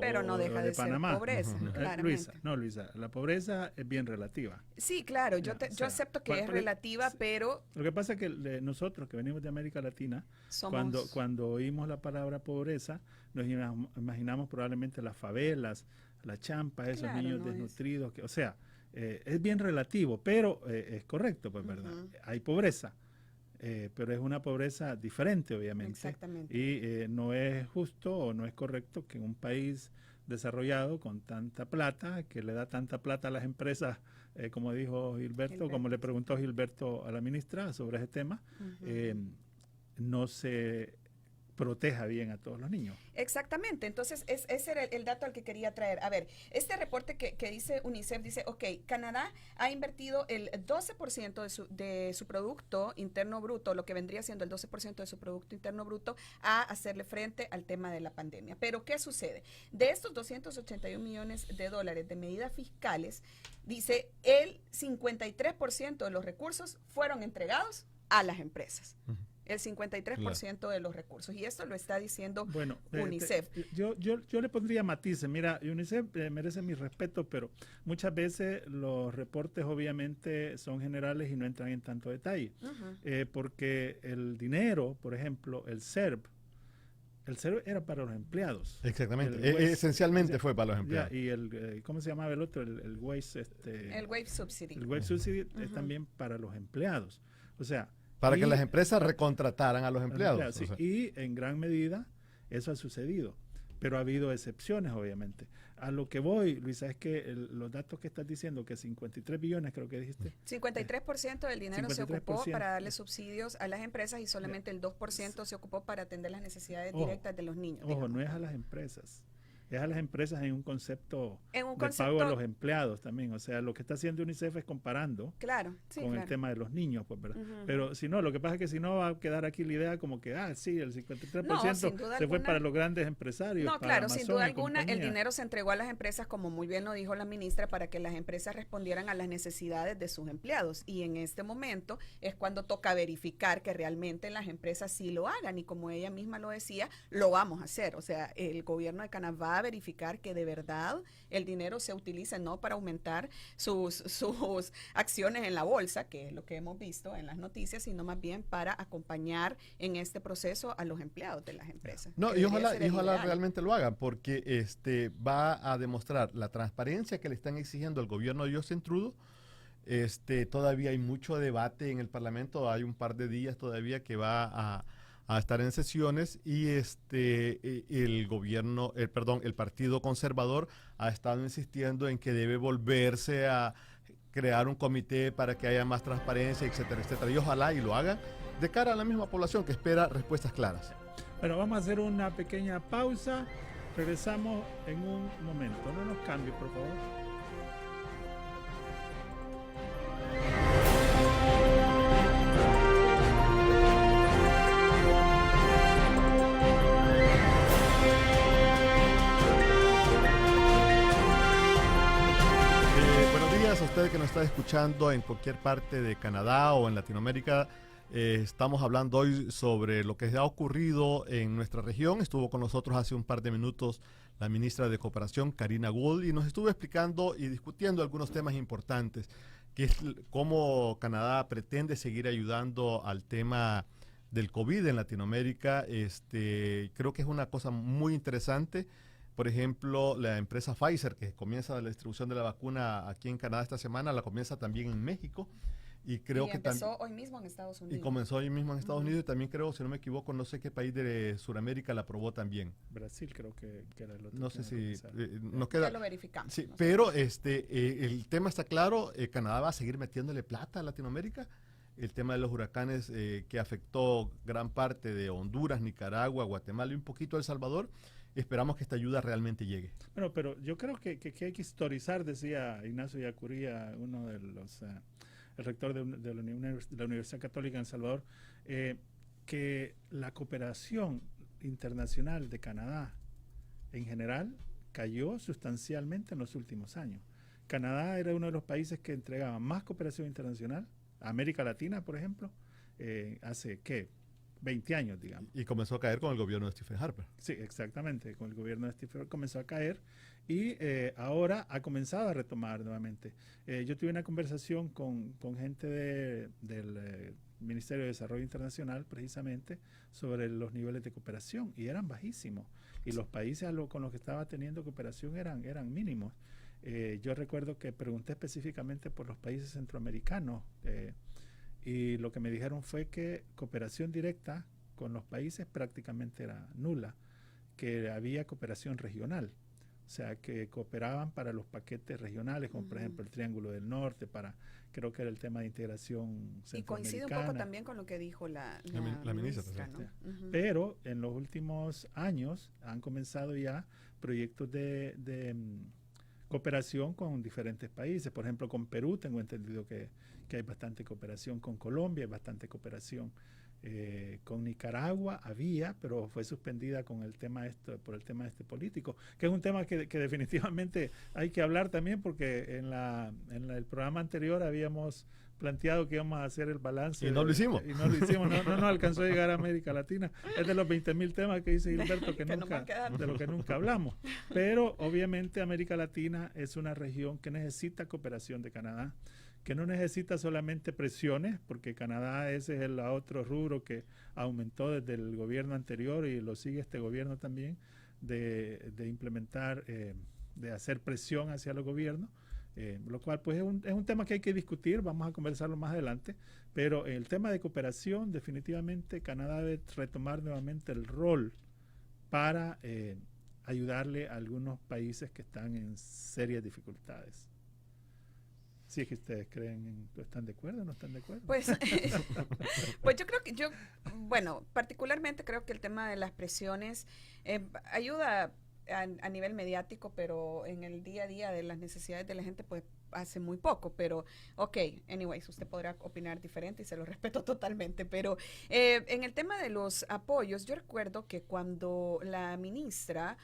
Pero no deja de ser Panamá. pobreza, Ujú. claramente. Luisa, la pobreza es bien relativa. Sí, claro, yo Ya, o sea, acepto que ¿cuál- es cuál es- relativa, sí. pero Lo que pasa es que nosotros que venimos de América Latina, somos... cuando oímos la palabra pobreza, nos imaginamos probablemente las favelas, la champa, esos Claro, niños no es- desnutridos, o sea, es bien relativo, pero es correcto, pues, ¿verdad? Ujú. Hay pobreza, pero es una pobreza diferente, obviamente. Exactamente. Y no es justo o no es correcto que en un país desarrollado con tanta plata, que le da tanta plata a las empresas, como dijo Gilberto, como le preguntó Gilberto a la ministra sobre ese tema, Ujú. no se proteja bien a todos los niños. Exactamente, entonces ese era el dato al que quería traer. A ver, este reporte que dice UNICEF dice, ok, Canadá ha invertido el 12% de su Producto Interno Bruto, lo que vendría siendo el 12% de su Producto Interno Bruto, a hacerle frente al tema de la pandemia. Pero, ¿qué sucede? De estos 281 millones de dólares de medidas fiscales, dice, el 53% de los recursos fueron entregados a las empresas. Ujú. El 53% de los recursos. Y esto lo está diciendo Bueno, UNICEF. yo le pondría matices. Mira, UNICEF merece mi respeto, pero muchas veces los reportes obviamente son generales y no entran en tanto detalle. Ujú. Porque el dinero, por ejemplo, el CERB era para los empleados. Exactamente. El Wage- Esencialmente fue para los Ya, empleados. y ¿cómo se llamaba el otro? El Wage, El Wave Subsidy. el Wage Subsidy es Ujú. también para los empleados. O sea, Para que y- las empresas recontrataran a los a los empleados. sí. O sea, Y en gran medida eso ha sucedido, pero ha habido excepciones, obviamente. A lo que voy, Luisa, es que los datos que estás diciendo, que 53 billones, creo que dijiste, 53% del dinero se ocupó 53%. para darle subsidios a las empresas y solamente el 2% se ocupó para atender las necesidades Ojo, directas de los niños. ojo, digamos. no es a las empresas, es a las empresas en un concepto En un de pago a concepto, los empleados también. O sea, lo que está haciendo UNICEF es comparando claro, sí, con claro. el tema de los niños, pues, ¿verdad? Ujú. Pero si no, lo que pasa es que si no va a quedar aquí la idea como que, sí, el 53% No, sin duda se fue alguna. para los grandes empresarios. No, para claro, sin Amazon duda y alguna, el compañía. dinero se entregó a las empresas, como muy bien lo dijo la ministra, para que las empresas respondieran a las necesidades de sus empleados. Y en este momento es cuando toca verificar que realmente las empresas sí lo hagan. Y como ella misma lo decía, lo vamos a hacer. O sea, el gobierno de Canadá va a verificar que de verdad el dinero se utilice no para aumentar sus acciones en la bolsa, que es lo que hemos visto en las noticias, sino más bien para acompañar en este proceso a los empleados de las empresas. no, que y debería ojalá, ser y el ojalá ideal. realmente lo hagan, porque va a demostrar la transparencia que le están exigiendo al gobierno de Justin Trudeau. Todavía hay mucho debate en el Parlamento, hay un par de días todavía que va a estar en sesiones y el Partido Conservador ha estado insistiendo en que debe volverse a crear un comité para que haya más transparencia, etcétera, etcétera. Y ojalá y lo hagan de cara a la misma población que espera respuestas claras. Bueno, vamos a hacer una pequeña pausa. Regresamos en un momento. No nos cambie, por favor. Buenos días a usted que nos está escuchando en cualquier parte de Canadá o en Latinoamérica. Estamos hablando hoy sobre lo que ha ocurrido en nuestra región. Estuvo con nosotros hace un par de minutos la ministra de Cooperación, Karina Gould, y nos estuvo explicando y discutiendo algunos temas importantes, que es cómo Canadá pretende seguir ayudando al tema del COVID en Latinoamérica. Creo que es una cosa muy interesante. Por ejemplo, la empresa Pfizer, que comienza la distribución de la vacuna aquí en Canadá esta semana, la comienza también en México. Y creo Y que empezó hoy mismo en Estados y Unidos. comenzó ahí mismo en Estados Ujú. Unidos, y también creo, si no me equivoco, no sé qué país de Sudamérica la aprobó también. Brasil creo que era el otro. No que sé iba a si comenzar. nos Ya queda. lo verificamos. Sí, no sé. pero el tema está claro. Canadá va a seguir metiéndole plata a Latinoamérica. el tema de los huracanes que afectó gran parte de Honduras, Nicaragua, Guatemala y un poquito El Salvador. Esperamos que esta ayuda realmente llegue. Bueno, pero yo creo que hay que historizar, decía Ignacio Yacuría, uno de los, el rector de la Universidad Católica en El Salvador, que la cooperación internacional de Canadá en general cayó sustancialmente en los últimos años. Canadá era uno de los países que entregaba más cooperación internacional, a América Latina, por ejemplo, hace, ¿qué?, 20 años, digamos. Y comenzó a caer con el gobierno de Stephen Harper. Sí, exactamente, con el gobierno de Stephen Harper comenzó a caer y ahora ha comenzado a retomar nuevamente. Yo tuve una conversación con gente del Ministerio de Desarrollo Internacional, precisamente, sobre los niveles de cooperación, y eran bajísimos. Y los países con los que estaba teniendo cooperación eran mínimos. Yo recuerdo que pregunté específicamente por los países centroamericanos, y lo que me dijeron fue que cooperación directa con los países prácticamente era nula, que había cooperación regional, o sea, que cooperaban para los paquetes regionales, como por ejemplo el Triángulo del Norte, creo que era el tema de integración centroamericana. Y coincide un poco también con lo que dijo la ministra, ¿no? Pero en los últimos años han comenzado ya proyectos de cooperación con diferentes países. Por ejemplo, con Perú tengo entendido que hay bastante cooperación, con Colombia hay bastante cooperación, con Nicaragua había, pero fue suspendida con el tema por el tema político, que es un tema que definitivamente hay que hablar también, porque en el programa anterior habíamos planteado que íbamos a hacer el balance. Y no lo hicimos. Y no lo hicimos, no alcanzó a llegar a América Latina. Es de los 20.000 temas que dice Gilberto de lo que nunca hablamos. Pero obviamente América Latina es una región que necesita cooperación de Canadá, que no necesita solamente presiones, porque Canadá ese es el otro rubro que aumentó desde el gobierno anterior y lo sigue este gobierno también, de implementar, de hacer presión hacia los gobiernos. Lo cual pues es un tema que hay que discutir, vamos a conversarlo más adelante, pero el tema de cooperación, definitivamente Canadá debe retomar nuevamente el rol para ayudarle a algunos países que están en serias dificultades. Si es que ustedes ¿están de acuerdo o no están de acuerdo? Pues yo creo que particularmente creo que el tema de las presiones ayuda a nivel mediático, pero en el día a día de las necesidades de la gente, pues hace muy poco. Pero, anyways, usted podrá opinar diferente y se lo respeto totalmente. Pero en el tema de los apoyos, yo recuerdo que cuando la ministra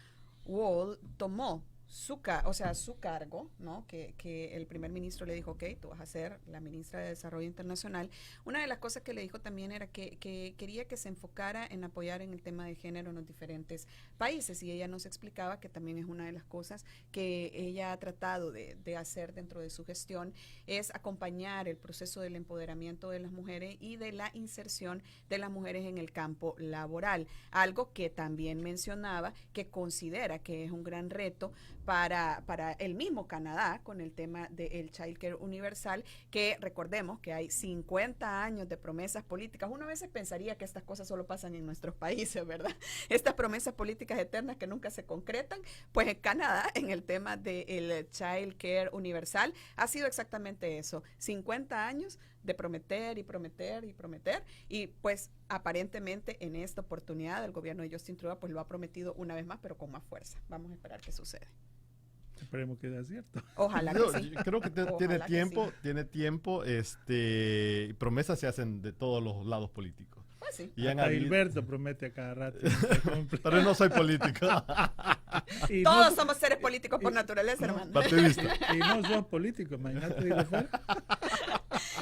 Wall tomó su cargo, ¿no? Que el primer ministro le dijo, ok, tú vas a ser la ministra de Desarrollo Internacional. Una de las cosas que le dijo también era que quería que se enfocara en apoyar en el tema de género en los diferentes países, y ella nos explicaba que también es una de las cosas que ella ha tratado de hacer dentro de su gestión, es acompañar el proceso del empoderamiento de las mujeres y de la inserción de las mujeres en el campo laboral, algo que también mencionaba que considera que es un gran reto para el mismo Canadá con el tema del Child Care Universal, que recordemos que hay 50 años de promesas políticas. Uno a veces pensaría que estas cosas solo pasan en nuestros países, ¿verdad? Estas promesas políticas eternas que nunca se concretan, pues en Canadá, en el tema del Child Care Universal, ha sido exactamente eso, 50 años de prometer y prometer y prometer, y pues aparentemente en esta oportunidad el gobierno de Justin Trudeau pues lo ha prometido una vez más, pero con más fuerza. Vamos a esperar qué sucede. Esperemos que sea cierto. Ojalá que sí. Yo creo que tiene tiempo, promesas se hacen de todos los lados políticos. Pues sí. Y hasta Gilberto promete a cada rato. Pero no soy político. Todos somos seres políticos por naturaleza, hermano. Partidista. Y no sos político, imagínate.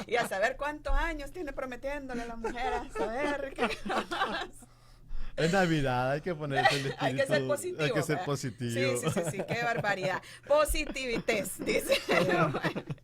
Y a saber cuántos años tiene prometiéndole a la mujer, a saber qué más. Es Navidad, hay que ponerse el espíritu. Hay que ser positivo. Hay que ser positivo. Sí, qué barbaridad. Positivites, dice.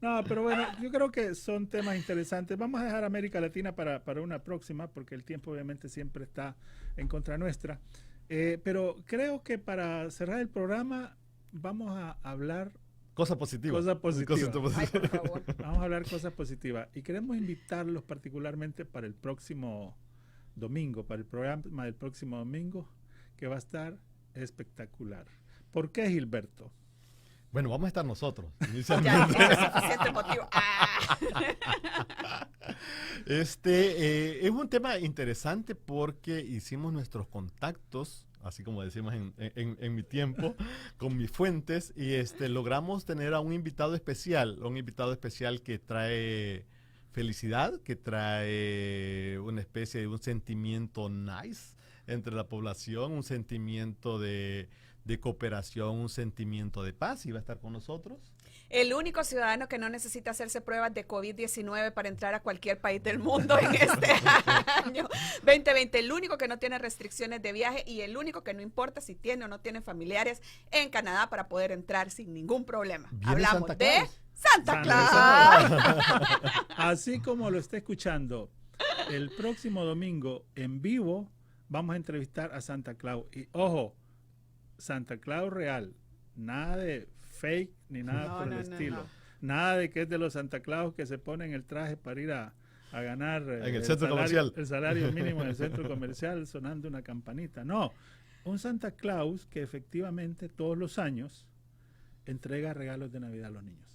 No, pero bueno, yo creo que son temas interesantes. Vamos a dejar América Latina para una próxima, porque el tiempo obviamente siempre está en contra nuestra. Pero creo que para cerrar el programa vamos a hablar cosas positivas. Cosas positivas. Ay, por favor. Vamos a hablar cosas positivas. Y queremos invitarlos particularmente para el próximo domingo, para el programa del próximo domingo, que va a estar espectacular. ¿Por qué, Gilberto? Bueno, vamos a estar nosotros. Ya, Inicialmente. tiene suficiente motivo. Ah. Es un tema interesante porque hicimos nuestros contactos, así como decimos en mi tiempo, con mis fuentes, y logramos tener a un invitado especial que trae felicidad, que trae una especie de un sentimiento nice entre la población, un sentimiento de cooperación, un sentimiento de paz, y va a estar con nosotros. El único ciudadano que no necesita hacerse pruebas de COVID-19 para entrar a cualquier país del mundo en este año 2020. El único que no tiene restricciones de viaje y el único que no importa si tiene o no tiene familiares en Canadá para poder entrar sin ningún problema. Hablamos de Santa Claus. Así como lo está escuchando, el próximo domingo en vivo vamos a entrevistar a Santa Claus. Y ojo, Santa Claus real, nada de fake ni nada por el estilo. Nada de que es de los Santa Claus que se ponen el traje para ir a ganar en el centro comercial. El salario mínimo en el centro comercial sonando una campanita. No, un Santa Claus que efectivamente todos los años entrega regalos de Navidad a los niños.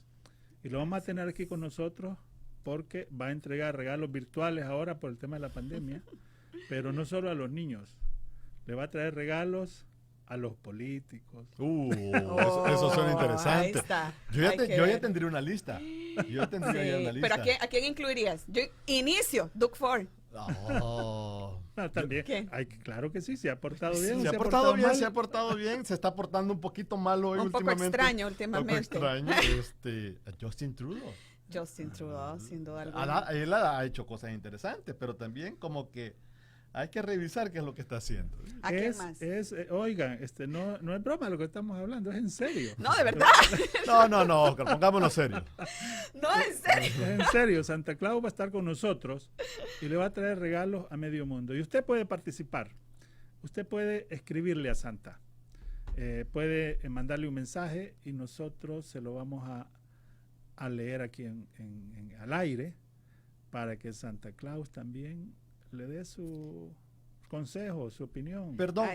Y lo vamos a tener aquí con nosotros porque va a entregar regalos virtuales ahora por el tema de la pandemia, pero no solo a los niños, le va a traer regalos a los políticos. Eso suena interesante. Ahí está. Yo ya tendría una lista. Pero ¿a quién incluirías? Yo inicio, Doug Ford. Oh. No, también. Claro que sí, se ha portado bien. Se ha portado bien, se ha portado bien. Se está portando un poquito mal hoy últimamente. Un poco extraño últimamente. Un poco extraño. Justin Trudeau. Justin Trudeau, sin duda alguna. Él ha hecho cosas interesantes, pero también como que hay que revisar qué es lo que está haciendo. ¿A quién más? Oigan, no es broma lo que estamos hablando, es en serio. No, de verdad. No, Oscar, pongámonos serios. No, en serio. Es en serio, Santa Claus va a estar con nosotros y le va a traer regalos a medio mundo. Y usted puede participar. Usted puede escribirle a Santa. Puede mandarle un mensaje y nosotros se lo vamos a leer aquí al aire para que Santa Claus también le dé su consejo, su opinión. Perdón,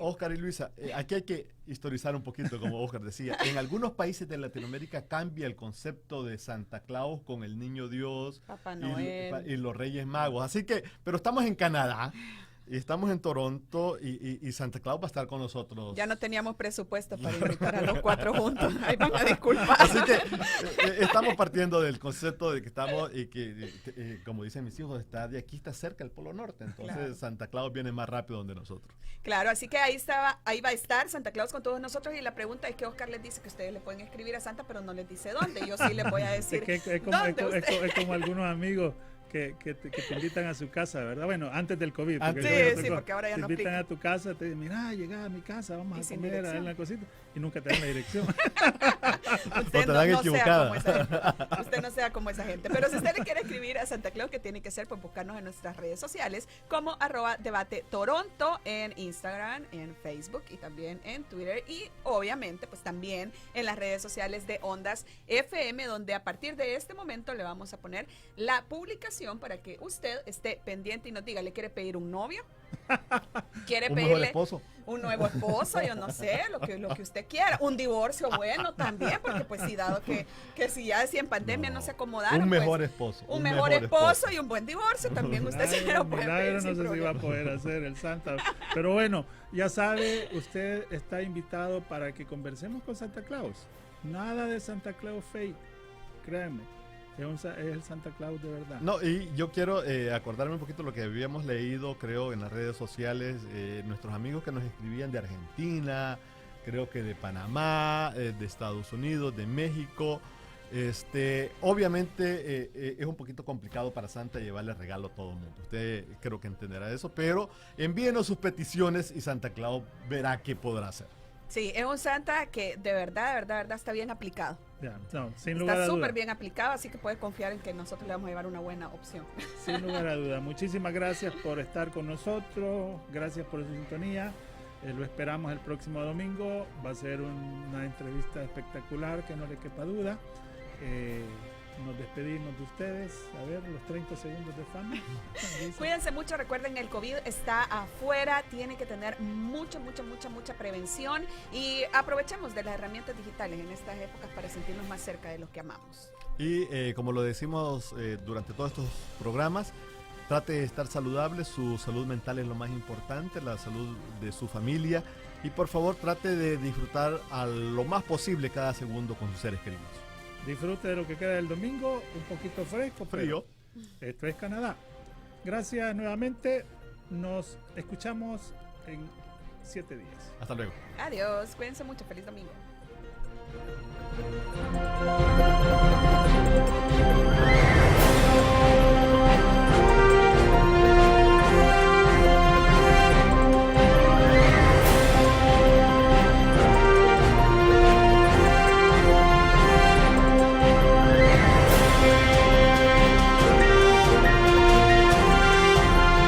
Oscar y Luisa, aquí hay que historizar un poquito, como Oscar decía. En algunos países de Latinoamérica cambia el concepto de Santa Claus con el Niño Dios, Papá Noel y los Reyes Magos. Así que, pero estamos en Canadá y estamos en Toronto y Santa Claus va a estar con nosotros. Ya no teníamos presupuesto para invitar a los 4 juntos. Ahí van a disculpar. Así que estamos partiendo del concepto de que estamos, y que como dicen mis hijos, está cerca el Polo Norte. Entonces claro, Santa Claus viene más rápido donde nosotros. Claro, así que ahí va a estar Santa Claus con todos nosotros. Y la pregunta es que Oscar les dice que ustedes le pueden escribir a Santa, pero no les dice dónde. Yo sí les voy a decir. Es como algunos amigos que te invitan a su casa, ¿verdad? Bueno, antes del COVID. Porque ahora ya no te invitan a tu casa, te dicen, mira, llega a mi casa, vamos a comer a la cosita, y nunca te dan la dirección. Usted usted no sea como esa gente. Pero si usted le quiere escribir a Santa Claus, que tiene que ser, pues buscarnos en nuestras redes sociales como @debatetoronto en Instagram, en Facebook y también en Twitter, y obviamente pues también en las redes sociales de Ondas FM, donde a partir de este momento le vamos a poner la publicación para que usted esté pendiente y nos diga, ¿le quiere pedir un novio? ¿Quiere pedirle un nuevo esposo? Yo no sé, lo que usted quiera. Un divorcio bueno también, porque pues sí, dado que si en pandemia no se acomodaron. Un mejor esposo. Un mejor esposo y un buen divorcio también usted se lo puede pedir. No sé si va a poder hacer el Santa. Pero bueno, ya sabe, usted está invitado para que conversemos con Santa Claus. Nada de Santa Claus fake, créanme. Es el Santa Claus de verdad. No, y yo quiero acordarme un poquito de lo que habíamos leído, creo, en las redes sociales, nuestros amigos que nos escribían de Argentina, creo que de Panamá, de Estados Unidos, de México. Obviamente es un poquito complicado para Santa llevarle regalo a todo el mundo. Usted creo que entenderá eso, pero envíenos sus peticiones y Santa Claus verá qué podrá hacer. Sí, es un Santa que de verdad está bien aplicado. Sin lugar a duda. Está súper bien aplicado, así que puede confiar en que nosotros le vamos a llevar una buena opción. Sin lugar a duda. Muchísimas gracias por estar con nosotros. Gracias por su sintonía. Lo esperamos el próximo domingo. Va a ser una entrevista espectacular, que no le quepa duda. nos despedimos de ustedes. A ver, los 30 segundos de fama. Cuídense mucho, recuerden, el COVID está afuera, tiene que tener mucha prevención y aprovechemos de las herramientas digitales en estas épocas para sentirnos más cerca de los que amamos. Y como lo decimos durante todos estos programas, trate de estar saludable, su salud mental es lo más importante, la salud de su familia, y por favor trate de disfrutar a lo más posible cada segundo con sus seres queridos. Disfrute de lo que queda del domingo, un poquito fresco, Frío. Esto es Canadá. Gracias nuevamente, nos escuchamos en 7 días. Hasta luego. Adiós, cuídense mucho, feliz domingo.